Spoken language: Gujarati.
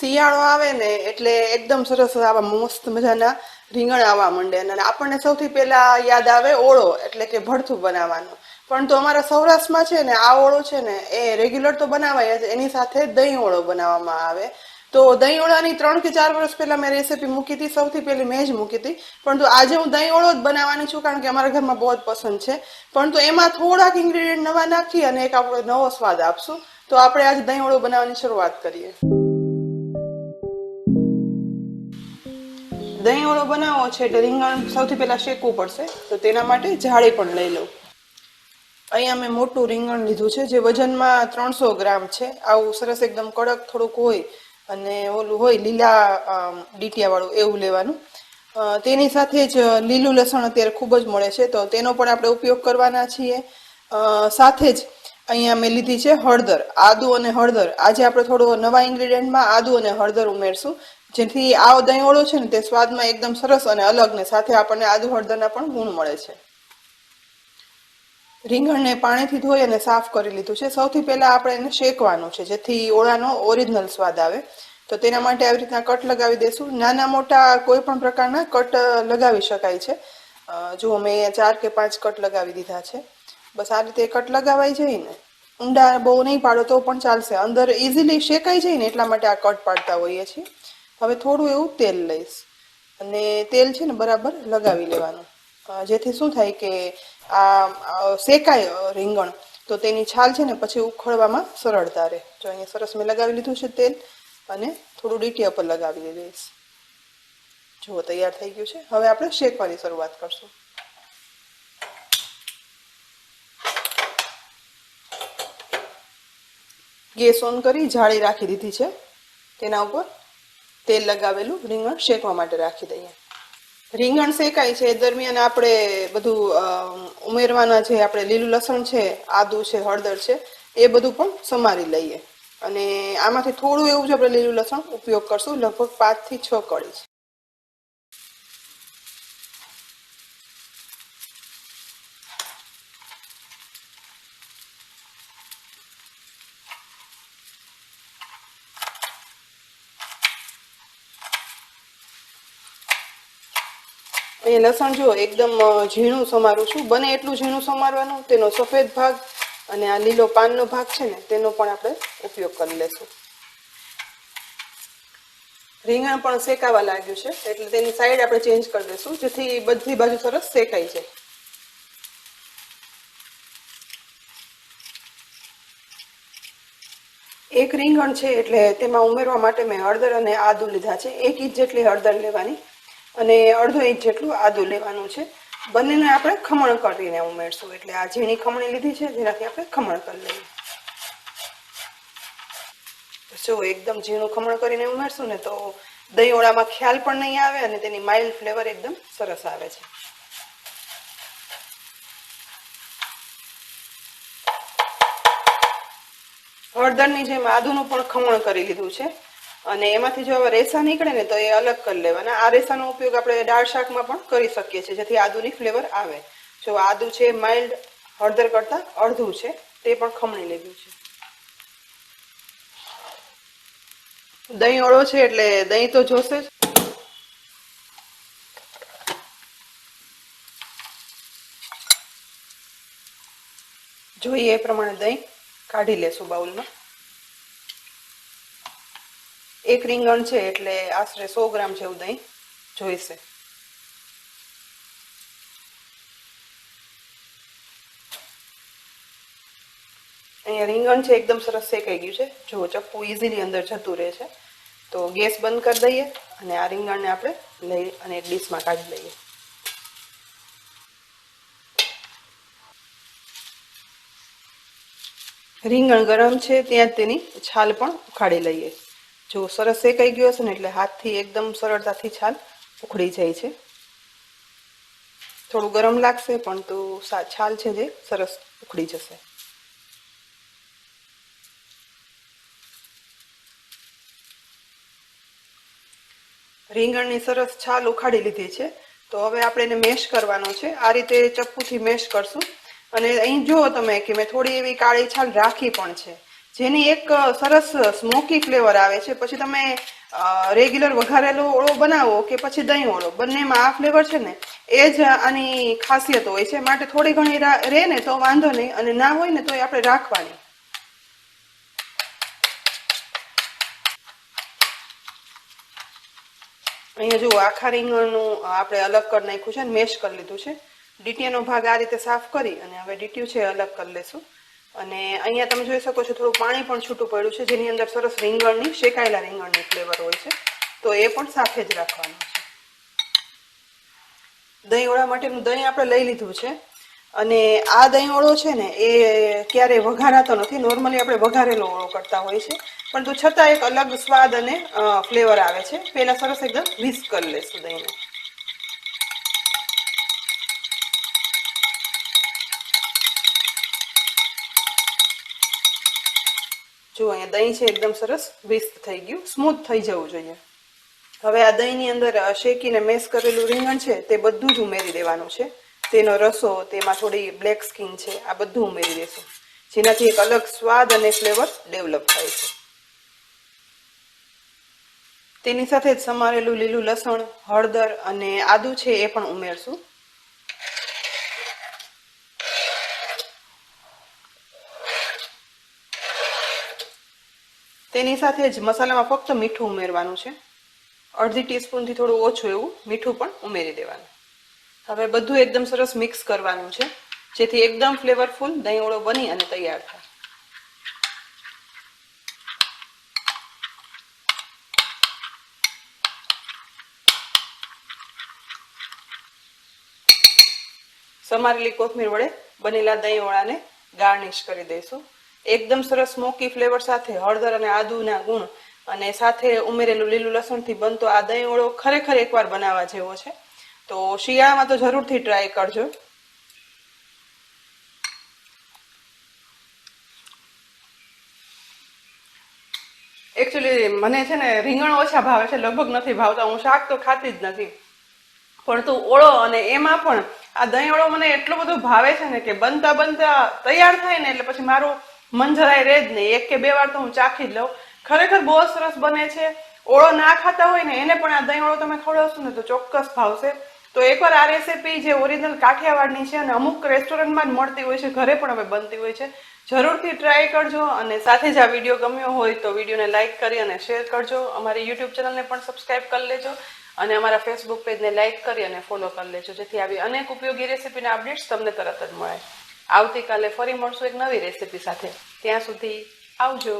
શિયાળો આવે ને એટલે એકદમ સરસ આવા મસ્ત મજાના રીંગણ આવવા માંડે અને આપણને સૌથી પહેલા યાદ આવે ઓળો એટલે કે ભડથું બનાવવાનું. પણ તો અમારા સૌરાષ્ટ્રમાં છે ને આ ઓળો છે ને એ રેગ્યુલર તો બનાવાય જ, એની સાથે દહીં ઓળો બનાવવામાં આવે. તો દહીં ઓળાની 3 કે 4 વર્ષ પહેલા મેં રેસીપી મૂકી હતી, સૌથી પહેલી મેં જ મૂકી હતી. પરંતુ આજે હું દહીં ઓળો જ બનાવવાની છું કારણ કે અમારા ઘરમાં બહુ જ પસંદ છે. પરંતુ એમાં થોડાક ઇન્ગ્રેડિયન્ટ નવા નાખી અને એક આપણે નવો સ્વાદ આપશું. તો આપણે આજે દહીં ઓળો બનાવવાની શરૂઆત કરીએ. દહીં ઓળો બનાવવો છે એટલે રીંગણ સૌથી પહેલા શેકવું પડશે. તો તેના માટે જાળી પણ લઈ લઉં. અહીંયા મેં મોટું રીંગણ લીધું છે જે વજનમાં 300 ગ્રામ છે. આવું સરસ એકદમ કડક થોડુંક હોય અને ઓલું હોય લીલા ડીટિયાવાળું એવું લેવાનું. તેની સાથે જ લીલું લસણ અત્યારે ખૂબ જ મળે છે તો તેનો પણ આપણે ઉપયોગ કરવાના છીએ. સાથે જ અહીંયા મેં લીધી છે હળદર, આદુ અને હળદર. આજે આપણે થોડો નવા ઇન્ગ્રેડિયન્ટમાં આદુ અને હળદર ઉમેરશું જેથી આ દહીં ઓળો છે ને તે સ્વાદમાં એકદમ સરસ અને અલગ ને સાથે આપણને આદુ હળદરના પણ ગુણ મળે છે. રીંગણને પાણીથી ધોઈ અને સાફ કરી લીધું છે. સૌથી પહેલા આપણે એને શેકવાનું છે જેથી ઓળાનો ઓરિજિનલ સ્વાદ આવે. તો તેના માટે આવી રીતના કટ લગાવી દેશું. નાના મોટા કોઈ પણ પ્રકારના કટ લગાવી શકાય છે. જો મેં 4 કે 5 કટ લગાવી દીધા છે. બસ આ રીતે કટ લગાવાઈ જાય ને, ઊંડા બહુ નહીં પાડો તો પણ ચાલશે, અંદર ઇઝીલી શેકાઈ જાય ને એટલા માટે આ કટ પાડતા હોઈએ છીએ. હવે થોડું એવું તેલ લઈશ અને તેલ છે ને બરાબર લગાવી લેવાનું જેથી શું થાય કે આ શેકાય રીંગણ તો તેની છાલ છે ને પછી ઉખડવામાં સરળતા રહે. જો અહીંયા સરસ મેં લગાવી લીધું છે તેલ અને થોડું ડીટીયા પર લગાવી દઈશ. જુઓ તૈયાર થઈ ગયું છે. હવે આપણે શેકવાની શરૂઆત કરશું. ગેસ ઓન કરી જાળી રાખી દીધી છે. તેના ઉપર તેલ લગાવેલું રીંગણ શેકવા માટે રાખી દઈએ. રીંગણ શેકાય છે એ દરમિયાન આપણે બધું ઉમેરવાના છે. આપણે લીલું લસણ છે, આદુ છે, હળદર છે એ બધું પણ સમારી લઈએ. અને આમાંથી થોડું એવું જ આપણે લીલું લસણ ઉપયોગ કરશું, લગભગ 5 થી 6 કળી છે. અહીંયા લસણ જો એકદમ ઝીણું સમારું છું, બને એટલું ઝીણું સમારવાનું. તેનો સફેદ ભાગ અને આ લીલો પાનનો ભાગ છે ને તેનો પણ આપણે ઉપયોગ કરી લેશું. રીંગણ પણ શેકાવા લાગ્યું છે એટલે તેની સાઈડ આપણે ચેન્જ કરી દઈશું જેથી બધી બાજુ સરસ શેકાઈ જાય. એક રીંગણ છે એટલે તેમાં ઉમેરવા માટે મેં હળદર અને આદુ લીધા છે. 1 ઇંચ જેટલી હળદર લેવાની અને અડધો ઇંચ જેટલું આદુ લેવાનું છે. બંનેને આપણે ખમણ કરીને ઉમેરશું એટલે આ ઝીણી ખમણી લીધી છે જેનાથી આપણે ખમણ કરી લઈએ. જો એકદમ ઝીણું ખમણ કરીને ઉમેરશું ને તો દહીં ઓળામાં ખ્યાલ પણ નહીં આવે અને તેની માઇલ્ડ ફ્લેવર એકદમ સરસ આવે છે. હળદરની જેમ આદુનું પણ ખમણ કરી લીધું છે અને એમાંથી જો હવે રેસા નીકળે ને તો એ અલગ કરી લેવાના. આ રેસાનો ઉપયોગ આપણે દાળ શાકમાં પણ કરી શકીએ છીએ જેથી આદુની ફ્લેવર આવે. જો આદુ છે માઇલ્ડ હળદર કરતાં અડધું છે તે પણ ખમણી લીધું છે. દહીં ઓળો છે એટલે દહીં તો જોશે જ. જોઈએ એ પ્રમાણે દહીં કાઢી લેશું બાઉલમાં. 1 રીંગણ છે એટલે આશરે 100 ગ્રામ જેવું દહીં જોઈશે. અહીંયા રીંગણ છે એકદમ સરસ શેકાઈ ગયું છે. જો ચપ્પુ ઇઝીલી અંદર જતું રહે છે. તો ગેસ બંધ કરી દઈએ અને આ રીંગણને આપણે લઈ અને એક ડીશમાં કાઢી લઈએ. રીંગણ ગરમ છે ત્યાં જ તેની છાલ પણ ઉખાડી લઈએ. જો સરસ શેકાઈ ગયો છે ને એટલે હાથથી એકદમ સરળતાથી છાલ ઉખડી જાય છે. થોડું ગરમ લાગશે પણ તો છાલ છે જે સરસ ઉખડી જશે. રીંગણની સરસ છાલ ઉખાડી લીધી છે. તો હવે આપણે એને મેશ કરવાનો છે. આ રીતે ચપ્પુથી મેશ કરશું. અને અહીં જુઓ તમે કે મેં થોડી એવી કાળી છાલ રાખી પણ છે જેની એક સરસ સ્મોકી ફ્લેવર આવે છે. પછી તમે રેગ્યુલર વઘારેલો ઓળો બનાવો કે પછી દહીં ઓળો, બંનેમાં આ ફ્લેવર છે ને એ જ આની ખાસિયત હોય છે. માટે થોડી ઘણી રહે ને તો વાંધો નહીં, અને ના હોય ને તો એ આપણે રાખવાની. અહીંયા જુઓ આખા રીંગણનું આપણે અલગ કરી નાખ્યું છે, મેશ કરી લીધું છે. ડીટીયાનો ભાગ આ રીતે સાફ કરી અને હવે ડીટીયું છે અલગ કરી લેશું. અને અહીંયા તમે જોઈ શકો છો થોડું પાણી પણ છૂટું પડ્યું છે, જેની અંદર સરસ રીંગણની શેકાયેલા રીંગણની ફ્લેવર હોય છે. તો એ પણ સાથે જ રાખવાનું છે. દહીં ઓળા માટેનું દહીં આપણે લઈ લીધું છે. અને આ દહીં ઓળો છે ને એ ક્યારેય વઘારાતો નથી. નોર્મલી આપણે વઘારેલો ઓળો કરતા હોય છે, પરંતુ છતાં એક અલગ સ્વાદ અને ફ્લેવર આવે છે. પહેલા સરસ એકદમ મિક્સ કરી લેશું દહીંને. જો અહીંયા દહીં છે એકદમ સરસ વિસ્ક થઈ ગયું, સ્મૂથ થઈ જવું જોઈએ. હવે આ દહીંની અંદર શેકીને મેશ કરેલું રીંગણ છે તે બધું જ ઉમેરી દેવાનું છે. તેનો રસો, તેમાં થોડી બ્લેક સ્કિન છે, આ બધું ઉમેરી દેશું, જેનાથી એક અલગ સ્વાદ અને ફ્લેવર ડેવલપ થાય છે. તેની સાથે જ સમારેલું લીલું લસણ, હળદર અને આદુ છે એ પણ ઉમેરશું. તેની સાથે જ મસાલામાં ફક્ત મીઠું ઉમેરવાનું છે. અડધી ટીસ્પૂનથી થોડું ઓછું એવું મીઠું પણ ઉમેરી દેવાનું. હવે બધું એકદમ સરસ મિક્સ કરવાનું છે, જેથી એકદમ ફ્લેવરફુલ દહીં ઓળો બની અને તૈયાર થાય. સમારેલી કોથમીર વડે બનેલા દહીં ઓળાને ગાર્નિશ કરી દઈશું. એકદમ સરસ સ્મોકી ફ્લેવર સાથે હળદર અને આદુના ગુણ અને સાથે ઉમેરેલું લીલું લસણથી બનતો આ દહીં ઓળો ખરેખર એકવાર બનાવવા જેવો છે. તો શિયાળામાં તો જરૂરથી ટ્રાય કરજો. એકચ્યુઅલી મને છે ને રીંગણ ઓછા ભાવે છે, લગભગ નથી ભાવતા. હું શાક તો ખાતી જ નથી, પણ તું ઓળો અને એમાં પણ આ દહીં ઓળો મને એટલો બધો ભાવે છે ને કે બનતા બનતા તૈયાર થાય ને એટલે પછી મારું મન જરાય રહે જ નહીં. 1 કે 2 વાર તો હું ચાખી જ લઉં. ખરેખર બહુ સરસ બને છે. ઓળો ના ખાતા હોય ને એને પણ આ દહીં ઓળો તમે ખવડાવશો ને તો ચોક્કસ ભાવશે. તો એકવાર આ રેસીપી જે ઓરિજિનલ કાઠિયાવાડની છે અને અમુક રેસ્ટોરન્ટમાં જ મળતી હોય છે, ઘરે પણ હવે બનતી હોય છે, જરૂરથી ટ્રાય કરજો. અને સાથે જ આ વિડીયો ગમ્યો હોય તો વિડીયોને લાઇક કરી અને શેર કરજો. અમારી યુટ્યુબ ચેનલને પણ સબસ્ક્રાઈબ કરી લેજો અને અમારા ફેસબુક પેજને લાઇક કરી અને ફોલો કરી લેજો, જેથી આવી અનેક ઉપયોગી રેસીપીના અપડેટ્સ તમને તરત જ મળે. આવતીકાલે ફરી મળશું એક નવી રેસીપી સાથે. ત્યાં સુધી આવજો.